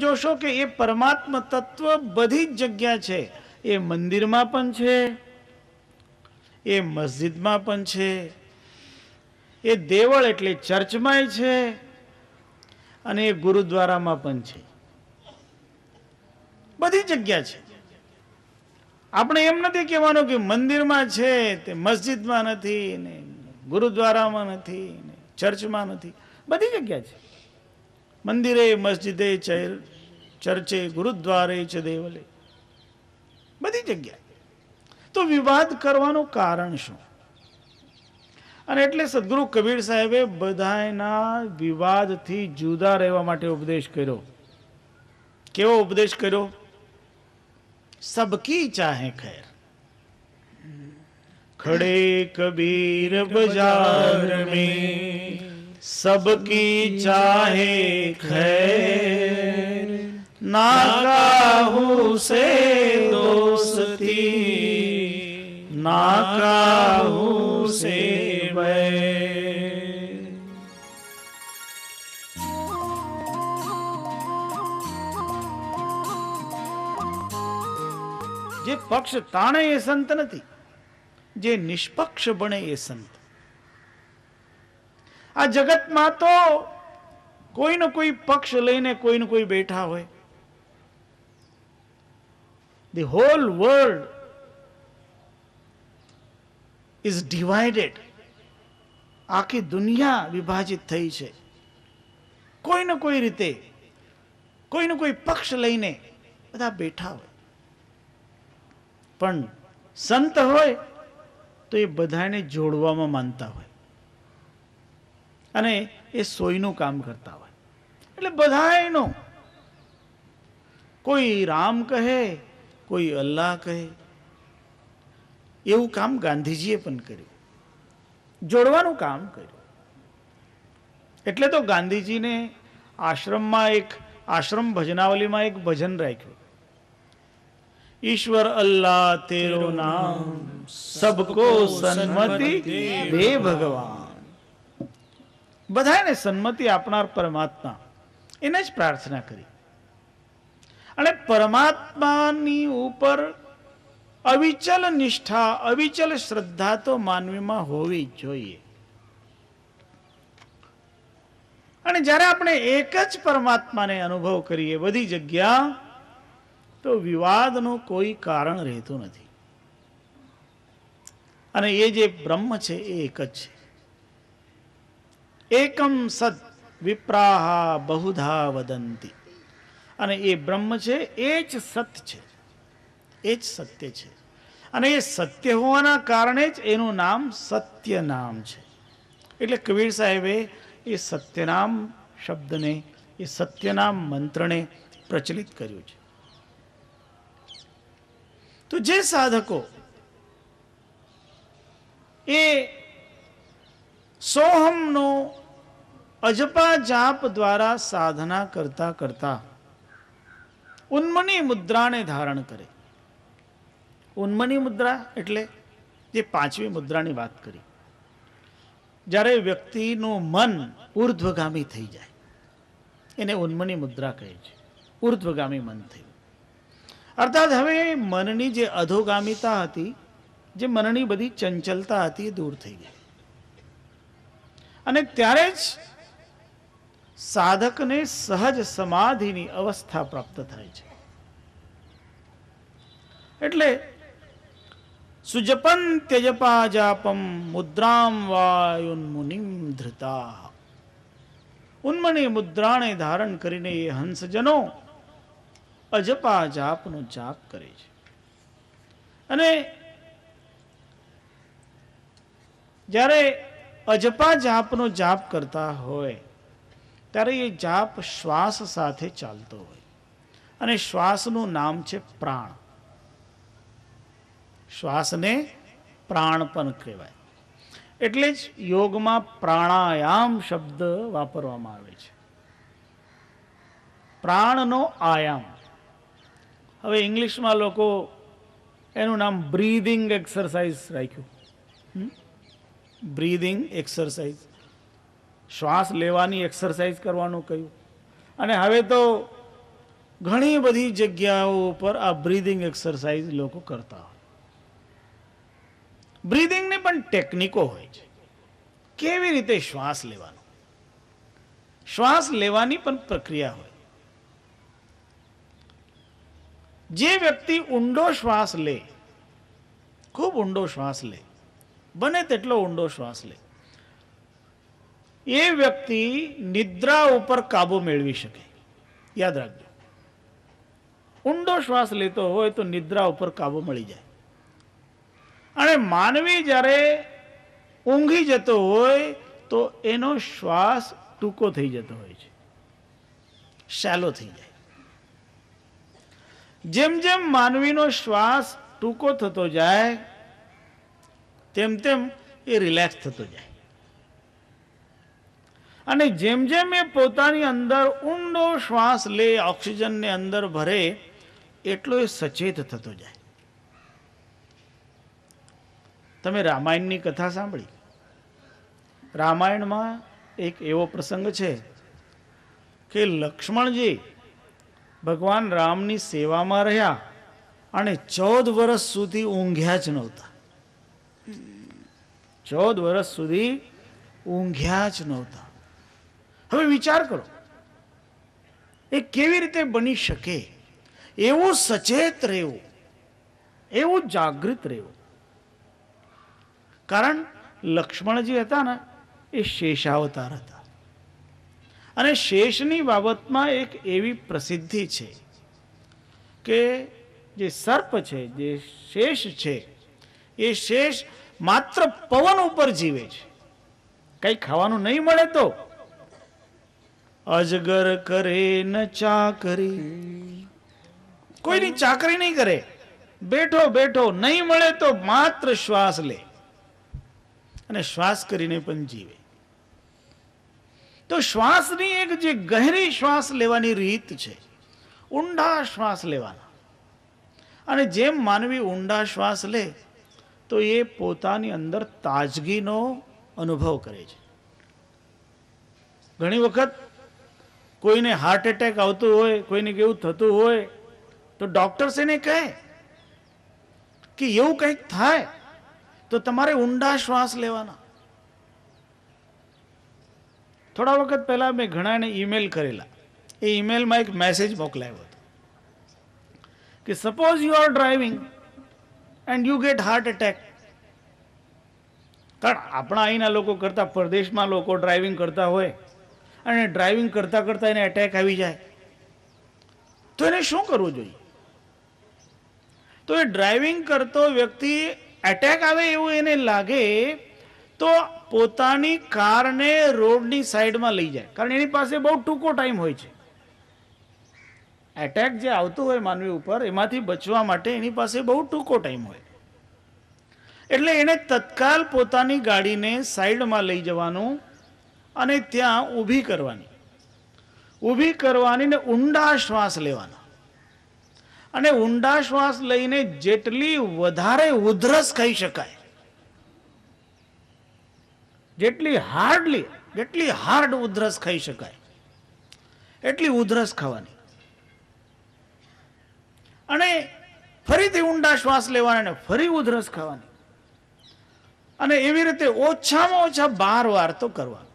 જોશો કે એ પરમાત્મા તત્વ બધી જ જગ્યા છે. એ મંદિરમાં પણ છે, એ મસ્જિદમાં પણ છે, એ દેવળ એટલે ચર્ચમાંય છે, અને એ ગુરુદ્વારામાં પણ છે. બધી જગ્યા છે. આપણે એમ નથી કહેવાનું કે મંદિરમાં છે તે મસ્જિદમાં નથી, ને ગુરુદ્વારામાં નથી, ને ચર્ચમાં નથી. બધી જગ્યા છે. મંદિરે મસ્જિદે ચર્ચે ગુરુદ્વારે છે દેવલે, બધી જગ્યા. તો વિવાદ કરવાનું કારણ શું? અને એટલે સદગુરુ કબીર સાહેબે બધાના વિવાદથી જુદા રહેવા માટે ઉપદેશ કર્યો. કેવો ઉપદેશ કર્યો? સબકી ચાહે ખૈર, ખડે કબીર બજાર में सबकी चाहे खैर, ना काहू से दोस्ती ना काहू से बैर. જે પક્ષ તાણે એ સંત નથી, જે નિષ્પક્ષ બને એ સંત. આ જગતમાં તો કોઈ ને કોઈ પક્ષ લઈને કોઈ ને કોઈ બેઠા હોય. The hall world is divided. આખી દુનિયા વિભાજિત થઈ છે. કોઈ ને કોઈ રીતે કોઈ ને કોઈ પક્ષ લઈને બધા બેઠા હોય. પણ સંત હોય તો એ બધાને જોડવામાં માનતા હોય, અને એ સોયનું કામ કરતા હોય. એટલે બધાયનો, કોઈ રામ કહે, કોઈ અલ્લાહ કહે, એવું કામ ગાંધીજીએ પણ કર્યું, જોડવાનું કામ કર્યું. એટલે તો ગાંધીજીને આશ્રમમાં આશ્રમ ભજનાવલીમાં એક ભજન રાખ્યું, ઈશ્વર અલ્લાહ તેરો નામ સબકો સન્મતિ દે ભગવાન. બધાને સન્મતિ આપનાર પરમાત્મા, એને જ પ્રાર્થના કરી. અને પરમાત્માની ઉપર અવિચલ નિષ્ઠા, અવિચલ શ્રદ્ધા તો માનવીમાં હોવી જ જોઈએ. અને જ્યારે આપણે એક જ પરમાત્માને અનુભવ કરીએ બધી જગ્યા, તો વિવાદનું કોઈ કારણ રહેતું નથી. અને એ જે બ્રહ્મ છે એ એક જ છે. એકમ સદ વિપ્રાહા બહુધા વદંતી. અને એ બ્રહ્મ છે એ જ સત છે, એ જ સત્ય છે. અને એ સત્ય હોવાના કારણે જ એનું નામ સત્ય નામ છે. એટલે કબીર સાહેબે એ સત્યનામ શબ્દને, એ સત્યનામ મંત્રને પ્રચલિત કર્યું છે. તો જે સાધકો એ સોહમનો અજપા જાપ દ્વારા સાધના કરતા કરતા ઉન્મની મુદ્રાને ધારણ કરે. ઉન્મની મુદ્રા એટલે જે પાંચમી મુદ્રાની વાત કરી, જ્યારે વ્યક્તિનું મન ઉર્ધ્વગામી થઈ જાય એને ઉન્મની મુદ્રા કહે છે. ઉર્ધ્વગામી મન થયું અર્થાત હવે મનની જે અધોગામિતા હતી, જે મનની બધી ચંચલતા હતી, એ દૂર થઈ ગઈ. અને ત્યારે જ સાધકને સહજ સમાધિની અવસ્થા પ્રાપ્ત થાય છે. એટલે સુજપન ત્યજપા જાપમ મુદ્રામ વાયુન્મુનિમ ધૃતા. ઉન્મની મુદ્રાને ધારણ કરીને એ હંસજનો અજપા જાપનો જાપ કરે છે. અને જ્યારે અજપા જાપનો જાપ કરતા હોય ત્યારે એ જાપ શ્વાસ સાથે ચાલતો હોય, અને શ્વાસનું નામ છે પ્રાણ. શ્વાસને પ્રાણ પણ કહેવાય. એટલે જ યોગમાં પ્રાણાયામ શબ્દ વાપરવામાં આવે છે, પ્રાણનો આયામ. હવે ઇંગ્લિશમાં લોકો એનું નામ બ્રીધિંગ એક્સરસાઇઝ રાખ્યું. બ્રીધિંગ એક્સરસાઇઝ, શ્વાસ લેવાની એક્સરસાઇઝ કરવાનું કહ્યું. અને હવે તો ઘણી બધી જગ્યાઓ ઉપર આ બ્રીધિંગ એક્સરસાઇઝ લોકો કરતા હોય. બ્રીધિંગની પણ ટેકનિકો હોય છે. કેવી રીતે શ્વાસ લેવાનો, શ્વાસ લેવાની પણ પ્રક્રિયા હોય. જે વ્યક્તિ ઊંડો શ્વાસ લે, ખૂબ ઊંડો શ્વાસ લે, બને તેટલો ઊંડો શ્વાસ લે, એ વ્યક્તિ નિદ્રા ઉપર કાબુ મેળવી શકે. યાદ રાખજો, ઊંડો શ્વાસ લેતો હોય તો નિદ્રા ઉપર કાબુ મળી જાય. અને માનવી જ્યારે ઊંઘી જતો હોય તો એનો શ્વાસ ટૂંકો થઈ જતો હોય છે, શેલો થઈ જાય. જેમ જેમ માનવીનો શ્વાસ ટૂંકો થતો જાય તેમ તેમ એ રિલેક્સ થતો જાય. અને જેમ જેમ એ પોતાની અંદર ઊંડો શ્વાસ લે, ઓક્સિજનને અંદર ભરે, એટલો એ સચેત થતો જાય. તમે રામાયણની કથા સાંભળી? રામાયણમાં એક એવો પ્રસંગ છે કે લક્ષ્મણજી ભગવાન રામની સેવામાં રહ્યા અને 14 વર્ષ સુધી ઊંઘ્યા જ નહોતા. 14 વર્ષ સુધી ઊંઘ્યા જ નહોતા. હવે વિચાર કરો, એ કેવી રીતે બની શકે? એવું સચેત રહેવું, એવું જાગૃત રહેવું. કારણ લક્ષ્મણજી હતા ને, એ શેષાવતાર હતા. અને શેષની બાબતમાં એક એવી પ્રસિદ્ધિ છે કે જે સર્પ છે, જે શેષ છે, એ શેષ માત્ર પવન ઉપર જીવે છે. કંઈ ખાવાનું નહીં મળે તો અજગર કરે ન ચાકરી, કોઈની ચાકરી નહીં કરે. બેઠો બેઠો નહીં મળે તો માત્ર શ્વાસ લે અને શ્વાસ કરીને પણ જીવે. તો શ્વાસની એક જે ગહેરી શ્વાસ લેવાની રીત છે, ઊંડા શ્વાસ લેવાના. અને જેમ માનવી ઊંડા શ્વાસ લે તો એ પોતાની અંદર તાજગીનો અનુભવ કરે છે. ઘણી વખત કોઈને હાર્ટ એટેક આવતું હોય, કોઈને કેવું થતું હોય તો ડોક્ટર્સ એને કહે કે એવું કંઈક થાય તો તમારે ઊંડા શ્વાસ લેવાના. થોડા વખત પહેલા મેં ઘણાને ઈમેલ કરેલા. એ ઈમેલમાં એક મેસેજ મોકલાયો હતો કે suppose you are driving and you get heart attack. કારણ આપણા અહીંના લોકો કરતાં પરદેશમાં લોકો ડ્રાઇવિંગ કરતા હોય અને ડ્રાઇવિંગ કરતાં કરતાં એને એટેક આવી જાય તો એને શું કરવું જોઈએ? તો એ ડ્રાઇવિંગ કરતો વ્યક્તિ એટેક આવે એવું એને લાગે તો પોતાની કારને રોડની સાઈડમાં લઈ જાય. કારણ એની પાસે બહુ ટૂંકો ટાઈમ હોય છે. એટેક જે આવતું હોય માનવી ઉપર, એમાંથી બચવા માટે એની પાસે બહુ ટૂંકો ટાઈમ હોય. એટલે એને તત્કાલ પોતાની ગાડીને સાઈડમાં લઈ જવાનું અને ત્યાં ઊભી કરવાની. ઊભી કરવાની ને ઊંડા શ્વાસ લેવાના. અને ઊંડા શ્વાસ લઈને જેટલી વધારે ઉધરસ ખાઈ શકાય, જેટલી હાર્ડ ઉધરસ ખાઈ શકાય એટલી ઉધરસ ખાવાની. અને ફરીથી ઊંડા શ્વાસ લેવાના અને ફરી ઉધરસ ખાવાની. અને એવી રીતે ઓછામાં ઓછા 12 વાર તો કરવાનું.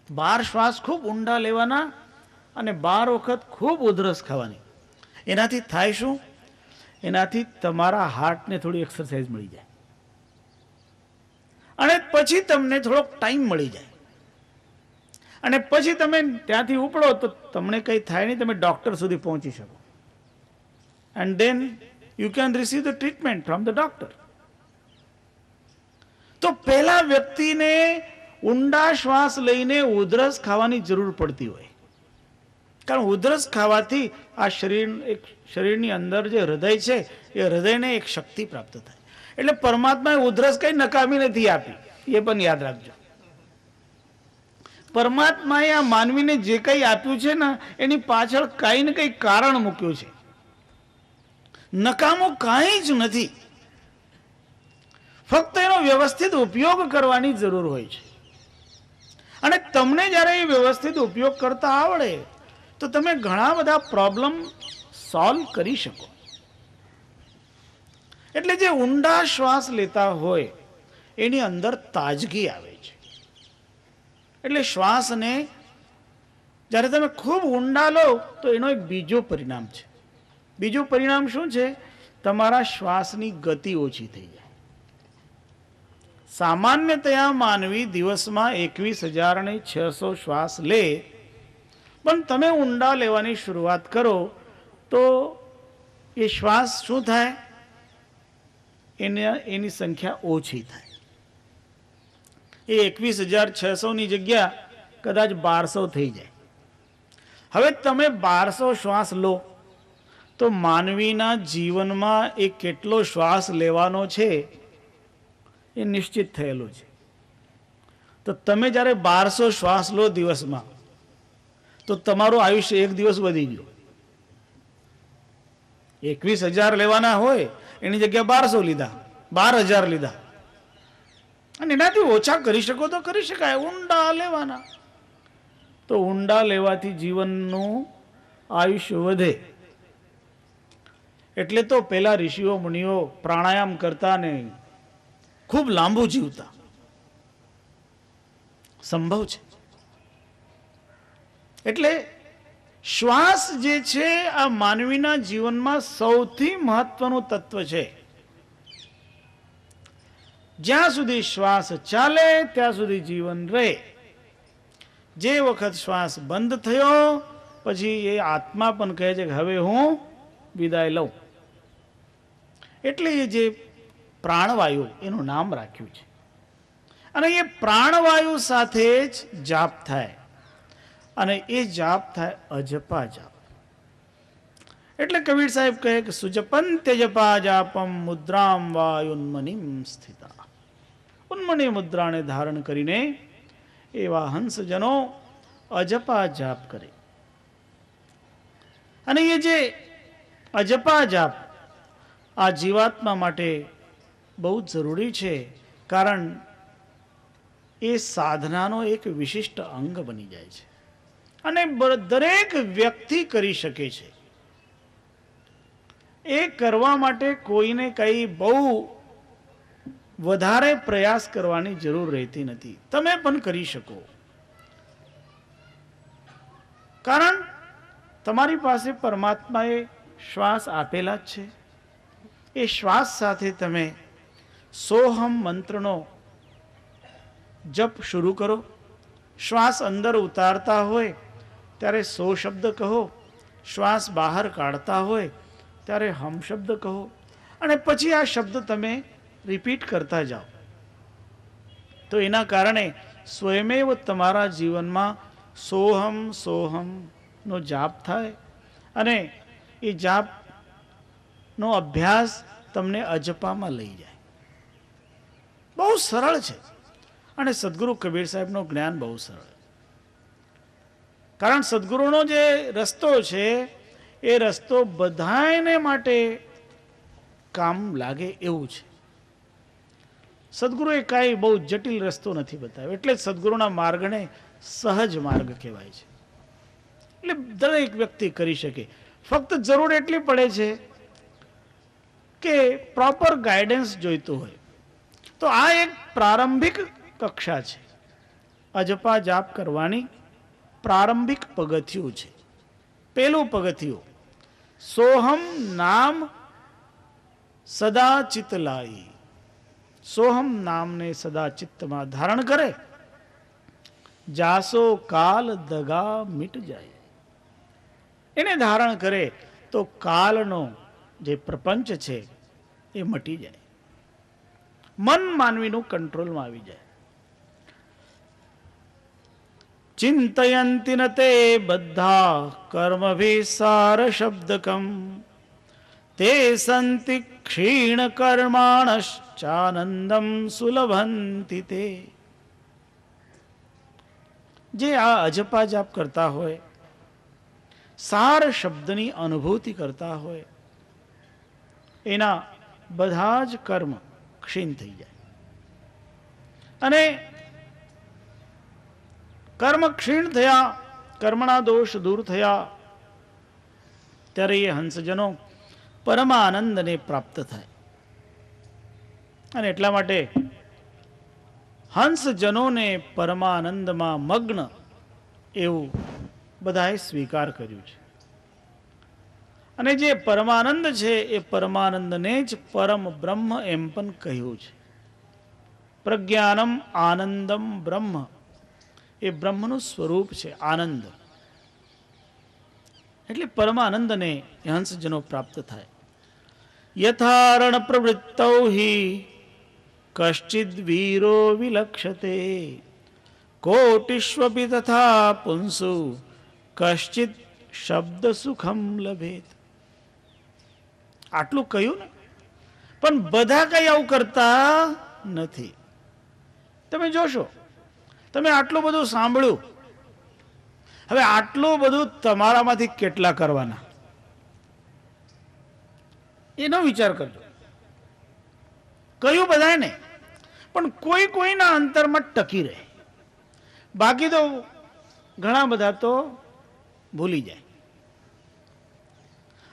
12 શ્વાસ ખૂબ ઊંડા લેવાના અને 12 વખત ખૂબ ઉધરસ ખાવાની. એનાથી થાય શું? એનાથી તમારા હાર્ટને થોડી એક્સરસાઇઝ મળી જાય અને પછી તમને થોડોક ટાઈમ મળી જાય અને પછી તમે ત્યાંથી ઉપડો તો તમને કંઈ થાય નહીં, તમે ડોક્ટર સુધી પહોંચી શકો. And then you can receive the treatment from the doctor. તો પહેલા વ્યક્તિને ઊંડા શ્વાસ લઈને ઉધરસ ખાવાની જરૂર પડતી હોય. કારણ ઉધરસ ખાવાથી આ શરીરની અંદર જે હૃદય છે એ હૃદયને એક શક્તિ પ્રાપ્ત થાય. એટલે પરમાત્માએ ઉધરસ કઈ નકામી નથી આપી, એ પણ યાદ રાખજો. પરમાત્માએ આ માનવીને જે કંઈ આપ્યું છે ને એની પાછળ કાંઈ ને કંઈ કારણ મૂક્યું છે. નકામું કાંઈ જ નથી. ફક્ત એનો વ્યવસ્થિત ઉપયોગ કરવાની જરૂર હોય છે. અને તમને જ્યારે એ વ્યવસ્થિત ઉપયોગ કરતા આવડે તો તમે ઘણા બધા પ્રોબ્લેમ સોલ્વ કરી શકો. એટલે જે ઊંડા શ્વાસ લેતા હોય એની અંદર તાજગી આવે છે. એટલે શ્વાસને જ્યારે તમે ખૂબ ઊંડા લો તો એનો એક બીજો પરિણામ છે. બીજું પરિણામ શું છે? તમારા શ્વાસની ગતિ ઓછી થઈ જાય. સામાન્યતયા માનવી દિવસમાં 21,600 શ્વાસ લે, પણ તમે ઊંડા લેવાની શરૂઆત કરો તો એ શ્વાસ શું થાય? એની સંખ્યા ઓછી થાય. એ 21,600ની જગ્યા કદાચ 1200 થઈ જાય. હવે તમે 1200 શ્વાસ લો તો માનવીના જીવનમાં એ કેટલો શ્વાસ લેવાનો છે એ નિશ્ચિત થયેલું છે. તો તમે જ્યારે 1200 શ્વાસ લો દિવસમાં તો તમારું આયુષ્ય એક દિવસ વધી ગયું. 21,000 લેવાના હોય એની જગ્યાએ 1200 લીધા, 12,000 લીધા. અને એનાથી ઓછા કરી શકો તો કરી શકાય. ઊંડા લેવાના તો ઊંડા લેવાથી જીવનનું આયુષ્ય વધે. એટલે તો પેલા ઋષિઓ મુનિઓ પ્રાણાયામ કરતા ને ખૂબ લાંબુ જીવતા. સંભવ છે. એટલે શ્વાસ જે છે આ માનવીના જીવનમાં સૌથી મહત્વનું તત્વ છે. જ્યાં સુધી શ્વાસ ચાલે ત્યાં સુધી જીવન રહે. જે વખત શ્વાસ બંધ થયો પછી એ આત્મા પણ કહે છે કે હવે હું વિદાય લઉં. એટલે એ જે પ્રાણવાયુ એનું નામ રાખ્યું છે. અને એ પ્રાણવાયુ સાથે જ જાપ થાય. અને એ જાપ થાય અજપા જાપ. એટલે કબીર સાહેબ કહે કે સુજપંત્ય જપા જાપમ મુદ્રામ વાયુન્મનિમ સ્થિતા. ઉન્મની મુદ્રાને ધારણ કરીને એવા હંસજનો અજપા જાપ કરે. અને એ જે અજપા જાપ આ જીવાત્મા માટે બહુ જરૂરી છે. કારણ એ સાધનાનો એક વિશિષ્ટ અંગ બની જાય છે અને દરેક વ્યક્તિ કરી શકે છે. એ કરવા માટે કોઈને કંઈ બહુ વધારે પ્રયાસ કરવાની જરૂર રહેતી નથી. તમે પણ કરી શકો. કારણ તમારી પાસે પરમાત્માએ શ્વાસ આપેલા જ છે. એ શ્વાસ સાથે તમે સોહમ મંત્રનો જપ શરૂ કરો. શ્વાસ અંદર ઉતારતા હોય ત્યારે સો શબ્દ કહો, શ્વાસ બહાર કાઢતા હોય ત્યારે હમ શબ્દ કહો, અને પછી આ શબ્દ તમે રિપીટ કરતા જાઓ. તો એના કારણે સ્વયમેવ તમારા જીવનમાં સોહમ સોહમનો જાપ થાય અને એ જાપનો અભ્યાસ તમને અજપામાં લઈ જાય. બહુ સરળ છે. અને સદગુરુ કબીર સાહેબનું જ્ઞાન બહુ સરળ. કારણ સદગુરુનો જે રસ્તો છે એ રસ્તો બધાને માટે કામ લાગે એવું છે. સદગુરુએ કાંઈ બહુ જટિલ રસ્તો નથી બતાવ્યો. એટલે જ સદગુરુના માર્ગને સહજ માર્ગ કહેવાય છે. એટલે દરેક વ્યક્તિ કરી શકે. ફક્ત જરૂર એટલી પડે છે કે પ્રોપર ગાઈડન્સ જોઈતું હોય. તો આ એક પ્રારંભિક કક્ષા છે. અજપા જાપ કરવાની પ્રારંભિક પગથિયું છે. પેલું પગથિયું સોહમ નામ સદા ચિત્ત લાઈ. સોહમ નામને સદા ચિત્તમાં ધારણ કરે જાસો કાલ દગા મિટ જાય. એને ધારણ કરે તો કાલનો જે પ્રપંચ છે એ મટી જાય. મન માનવીનું કંટ્રોલમાં આવી જાય. ચિંતયંતિ ન તે બધા કર્મભિસાર શબ્દકમ તે સંતિ ક્ષીણ કર્માણશ્ચાનંદમ સુલભંતિ તે. જે આ અજપા જાપ કરતા હોય, સાર શબ્દની અનુભૂતિ કરતા હોય, એના બધા જ કર્મ ક્ષીણ થઈ જાય. અને કર્મ ક્ષીણ થયા કર્મણા દોષ દૂર થયા ત્યારે એ હંસજનો પરમાનંદને પ્રાપ્ત થાય. અને એટલા માટે હંસજનોને પરમાનંદમાં મગ્ન એવું બધાએ સ્વીકાર કર્યું છે. અને જે પરમાનંદ છે એ પરમાનંદને જ પરમ બ્રહ્મ એમ પણ કહ્યું છે. પ્રજ્ઞાનમ આનંદમ બ્રહ્મ, એ બ્રહ્મનું સ્વરૂપ છે આનંદ. એટલે પરમાનંદને હંસજનો પ્રાપ્ત થાય. યથારણ પ્રવૃત્તૌ હિ કશ્ચિદ વીરો વિલક્ષતે, કોટિષ્વપી તથા પુંસુ કશ્ચિત શબ્દ સુખમ લભેત. આટલું કહ્યું ને, પણ બધા કઈ આવું કરતા નથી. તમે જોશો, તમે આટલું બધું સાંભળ્યું, હવે આટલું બધું તમારામાંથી કેટલા કરવાના એનો વિચાર કરજો. કયું બધાય ને, પણ કોઈ કોઈના અંતરમાં ટકી રહે. બાકી તો ઘણા બધા તો ભૂલી જાય.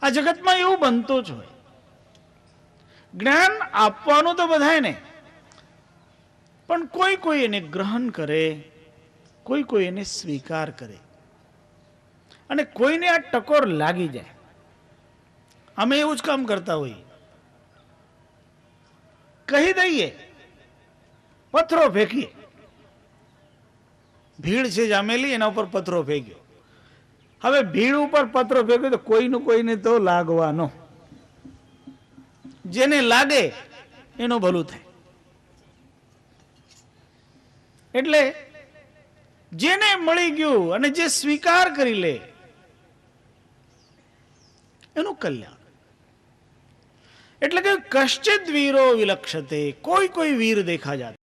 આ જગતમાં એવું બનતું જ હોય. જ્ઞાન આપવાનું તો બધાય ને, પણ કોઈ કોઈ એને ગ્રહણ કરે, કોઈ કોઈ એને સ્વીકાર કરે, અને કોઈને આ ટકોર લાગી જાય. અમે એવું જ કામ કરતા હોઈએ. કહી દઈએ, પથ્થરો ફેંકીએ. ભીડ છે જામેલી, એના ઉપર પથ્થરો ફેંક્યો. હવે ભીડ ઉપર પથ્થરો ફેંક્યો તો કોઈનું કોઈને તો લાગવાનો. જેને લાગે એનું ભલું થાય. એટલે જેને મળી ગયું અને જે સ્વીકાર કરી લે એનું કલ્યાણ. એટલે કે કશ્ચિદ વીરો વિલક્ષતે, કોઈ કોઈ વીર દેખા જાતા.